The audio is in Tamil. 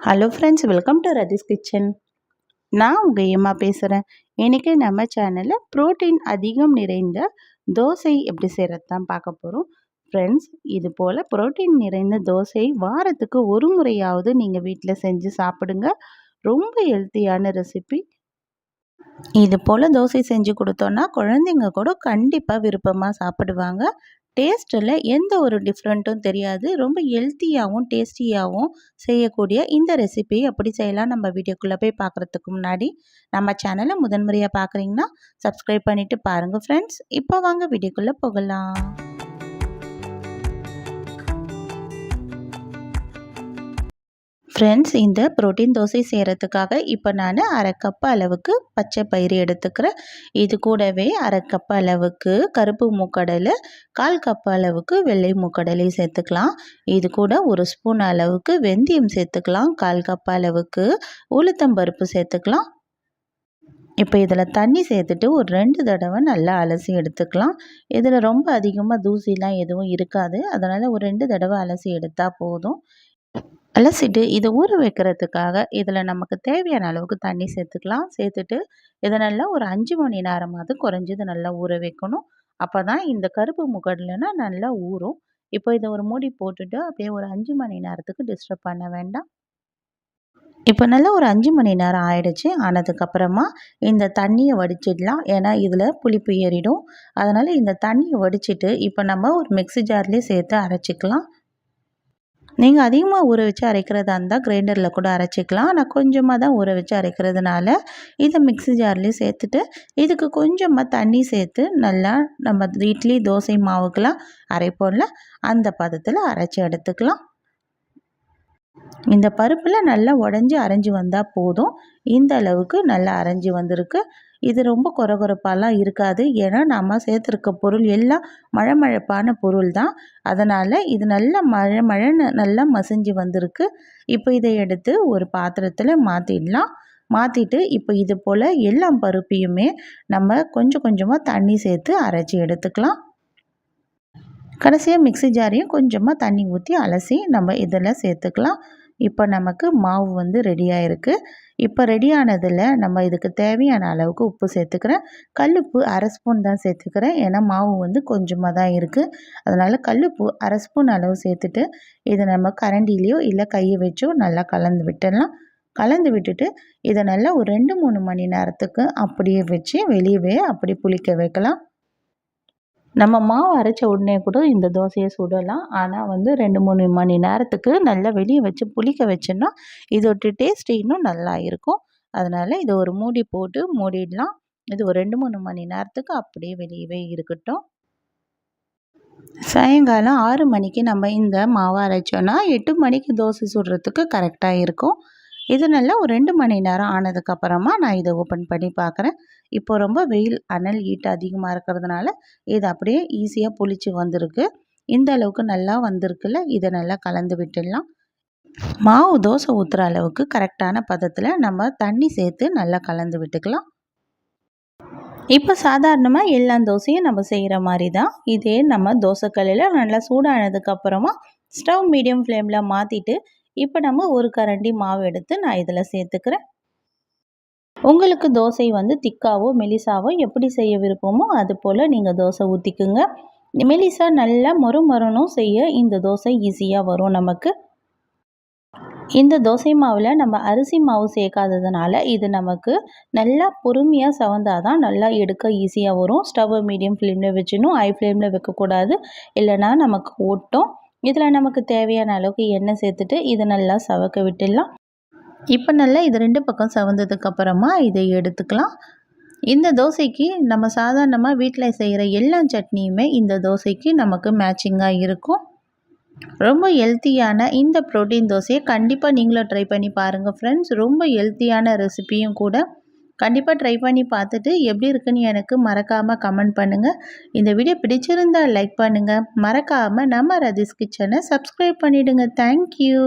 Hello friends, welcome to Rathi's kitchen. நான் உங்கள் ஏமா பேசுகிறேன். இன்றைக்கி நம்ம சேனலில் ப்ரோட்டீன் அதிகம் நிறைந்த தோசை எப்படி செய்கிறது தான் பார்க்க போகிறோம். ஃப்ரெண்ட்ஸ், இது போல் ப்ரோட்டீன் நிறைந்த தோசை வாரத்துக்கு ஒரு முறையாவது நீங்கள் வீட்டில் செஞ்சு சாப்பிடுங்க. ரொம்ப ஹெல்த்தியான ரெசிபி. இது போல் தோசை செஞ்சு கொடுத்தோன்னா குழந்தைங்க கூட கண்டிப்பாக விருப்பமாக சாப்பிடுவாங்க. டேஸ்ட்டில் எந்த ஒரு டிஃப்ரெண்ட்டும் தெரியாது. ரொம்ப ஹெல்த்தியாகவும் டேஸ்டியாகவும் செய்யக்கூடிய இந்த ரெசிபி எப்படி செய்யலாம் நம்ம வீடியோக்குள்ளே போய் பார்க்குறதுக்கு முன்னாடி நம்ம சேனலை முதன்முறையாக பார்க்குறீங்கன்னா சப்ஸ்கிரைப் பண்ணிவிட்டு பாருங்கள் ஃப்ரெண்ட்ஸ். இப்போ வாங்க வீடியோக்குள்ளே போகலாம். ஃப்ரெண்ட்ஸ், இந்த ப்ரோட்டீன் தோசை செய்கிறதுக்காக இப்போ நான் அரை கப் அளவுக்கு பச்சை பயிறு எடுத்துக்கிறேன். இது கூடவே அரை கப் அளவுக்கு கருப்பு மூக்கடலை, 1/4 கப் அளவுக்கு வெள்ளை மூக்கடலை சேர்த்துக்கலாம். இது கூட ஒரு ஸ்பூன் அளவுக்கு வெந்தயம் சேர்த்துக்கலாம். 1/4 கப் அளவுக்கு உளுத்தம்பருப்பு சேர்த்துக்கலாம். இப்போ இதில் தண்ணி சேர்த்துட்டு ஒரு 2 தடவை நல்லா அலசி எடுத்துக்கலாம். இதில் ரொம்ப அதிகமாக தூசிலாம் எதுவும் இருக்காது. அதனால் ஒரு 2 தடவை அலசி எடுத்தால் போதும். அலசிட்டு இதை ஊற வைக்கிறதுக்காக இதில் நமக்கு தேவையான அளவுக்கு தண்ணி சேர்த்துக்கலாம். சேர்த்துட்டு இதை நல்லா ஒரு 5 மணி நேரமாவது குறைஞ்சது நல்லா ஊற வைக்கணும். அப்போ தான் இந்த கருப்பு முகடலைன்னா நல்லா ஊறும். இப்போ இதை ஒரு மூடி போட்டுட்டு அப்படியே ஒரு 5 மணி நேரத்துக்கு டிஸ்டர்ப் பண்ண வேண்டாம். இப்போ நல்லா ஒரு 5 மணி நேரம் ஆயிடுச்சு. ஆனதுக்கப்புறமா இந்த தண்ணியை வடிச்சிடலாம். ஏன்னா இதில் புளிப்பு ஏறிடும். அதனால் இந்த தண்ணியை வடிச்சிட்டு இப்போ நம்ம ஒரு மிக்ஸி ஜார்லேயே சேர்த்து அரைச்சிக்கலாம். நீங்கள் அதிகமாக ஊற வச்சு அரைக்கிறதா இருந்தால் கிரைண்டரில் கூட அரைச்சிக்கலாம். நான் கொஞ்சமாக தான் ஊற வச்சு அரைக்கிறதுனால இதை மிக்ஸி ஜார்லேயும் சேர்த்துட்டு இதுக்கு கொஞ்சமாக தண்ணி சேர்த்து நல்லா நம்ம இட்லி தோசை மாவுக்கெலாம் அரைப்போம்ல அந்த பதத்தில் அரைச்சி எடுத்துக்கலாம். இந்த பருப்பில் நல்லா உடஞ்சி அரைஞ்சி வந்தால் போதும். இந்த அளவுக்கு நல்லா அரைஞ்சி வந்திருக்கு. இது ரொம்ப கொரகொரப்பாலாம் இருக்காது. ஏன்னா நம்ம சேர்த்துருக்க பொருள் எல்லாம் மழமழப்பான பொருள் தான். அதனால் இது நல்லா மழன்னு நல்லா மசிஞ்சு வந்திருக்கு. இப்போ இதை எடுத்து ஒரு பாத்திரத்தில் மாற்றிடலாம். மாற்றிட்டு இப்போ இது போல் எல்லா பருப்பையுமே நம்ம கொஞ்சம் கொஞ்சமாக தண்ணி சேர்த்து அரைச்சி எடுத்துக்கலாம். கடைசியாக மிக்ஸி ஜாரையும் கொஞ்சமாக தண்ணி ஊற்றி அலசி நம்ம இதில் சேர்த்துக்கலாம். இப்போ நமக்கு மாவு வந்து ரெடியாக இருக்குது. இப்போ ரெடியானதில் நம்ம இதுக்கு தேவையான அளவுக்கு உப்பு சேர்த்துக்கிறேன். கல்லுப்பு அரை ஸ்பூன் தான் சேர்த்துக்கிறேன். ஏன்னா மாவு வந்து கொஞ்சமாக தான் இருக்குது. அதனால் கல்லுப்பு அரை ஸ்பூன் அளவு சேர்த்துட்டு இதை நம்ம கரண்டிலேயோ இல்லை கையை வச்சோ நல்லா கலந்து விட்டுடலாம். கலந்து விட்டுட்டு இதை நல்லா ஒரு 2-3 மணி நேரத்துக்கு அப்படியே வச்சு வெளியவே அப்படி புளிக்க வைக்கலாம். நம்ம மாவு அரைச்ச உடனே கூட இந்த தோசையை சுடலாம். ஆனால் வந்து 2-3 மணி நேரத்துக்கு நல்லா வெளியே வச்சு புளிக்க வச்சோன்னா இதோட டேஸ்ட் இன்னும் நல்லா இருக்கும். அதனால் இதை ஒரு மூடி போட்டு மூடிடலாம். இது ஒரு 2-3 மணி நேரத்துக்கு அப்படியே வெளியவே இருக்கட்டும். சாயங்காலம் 6 மணிக்கு நம்ம இந்த மாவை அரைச்சோன்னா 8 மணிக்கு தோசை சுடுறதுக்கு கரெக்டாக இருக்கும். இது நல்லா ஒரு 2 மணி நேரம் ஆனதுக்கப்புறமா நான் இதை ஓப்பன் பண்ணி பார்க்குறேன். இப்போ ரொம்ப வெயில் அனல் ஹீட் அதிகமாக இருக்கிறதுனால இது அப்படியே ஈஸியாக புளிச்சு வந்திருக்கு. இந்த அளவுக்கு நல்லா வந்திருக்குல்ல, இதை நல்லா கலந்து விட்டுடலாம். மாவு தோசை ஊற்றுற அளவுக்கு கரெக்டான பதத்தில் நம்ம தண்ணி சேர்த்து நல்லா கலந்து விட்டுக்கலாம். இப்போ சாதாரணமாக எல்லா தோசையும் நம்ம செய்கிற மாதிரி தான் இதே நம்ம தோசைக்கல்லில் நல்லா சூடானதுக்கப்புறமா ஸ்டவ் மீடியம் ஃப்ளேமில் மாற்றிட்டு இப்போ நம்ம ஒரு கரண்டி மாவு எடுத்து நான் இதில் சேர்த்துக்கிறேன். உங்களுக்கு தோசை வந்து திக்காவோ மெலிசாவோ எப்படி செய்ய விருப்பமோ அது போல் நீங்கள் தோசை ஊற்றிக்குங்க. மெலிசா நல்லா மொறுமொறணும் செய்ய இந்த தோசை ஈஸியாக வரும் நமக்கு. இந்த தோசை மாவில் நம்ம அரிசி மாவு சேர்க்காததுனால இது நமக்கு நல்லா பொறுமையாக சவந்தாதான் நல்லா எடுக்க ஈஸியாக வரும். ஸ்டவ்வை மீடியம் ஃப்ளேமில் வச்சிடணும். ஹை ஃப்ளேமில் வைக்கக்கூடாது, இல்லைனா நமக்கு ஓட்டும். இதில் நமக்கு தேவையான அளவுக்கு எண்ணெய் சேர்த்துட்டு இதை நல்லா சவக்க விட்டுடலாம். இப்போ நல்லா இது 2 பக்கம் சவந்ததுக்கப்புறமா இதை எடுத்துக்கலாம். இந்த தோசைக்கு நம்ம சாதாரணமாக வீட்டில் செய்கிற எல்லா சட்னியுமே இந்த தோசைக்கு நமக்கு மேட்சிங்காக இருக்கும். ரொம்ப ஹெல்த்தியான இந்த ப்ரோட்டீன் தோசையை கண்டிப்பாக நீங்களும் ட்ரை பண்ணி பாருங்கள் ஃப்ரெண்ட்ஸ். ரொம்ப ஹெல்த்தியான ரெசிபியும் கூட. கண்டிப்பாக ட்ரை பண்ணி பார்த்துட்டு எப்படி இருக்குன்னு எனக்கு மறக்காமல் கமெண்ட் பண்ணுங்கள். இந்த வீடியோ பிடிச்சிருந்தால் லைக் பண்ணுங்கள். மறக்காமல் நம்ம ரதிஸ் கிச்சனை சப்ஸ்கிரைப் பண்ணிவிடுங்க. தேங்க்யூ.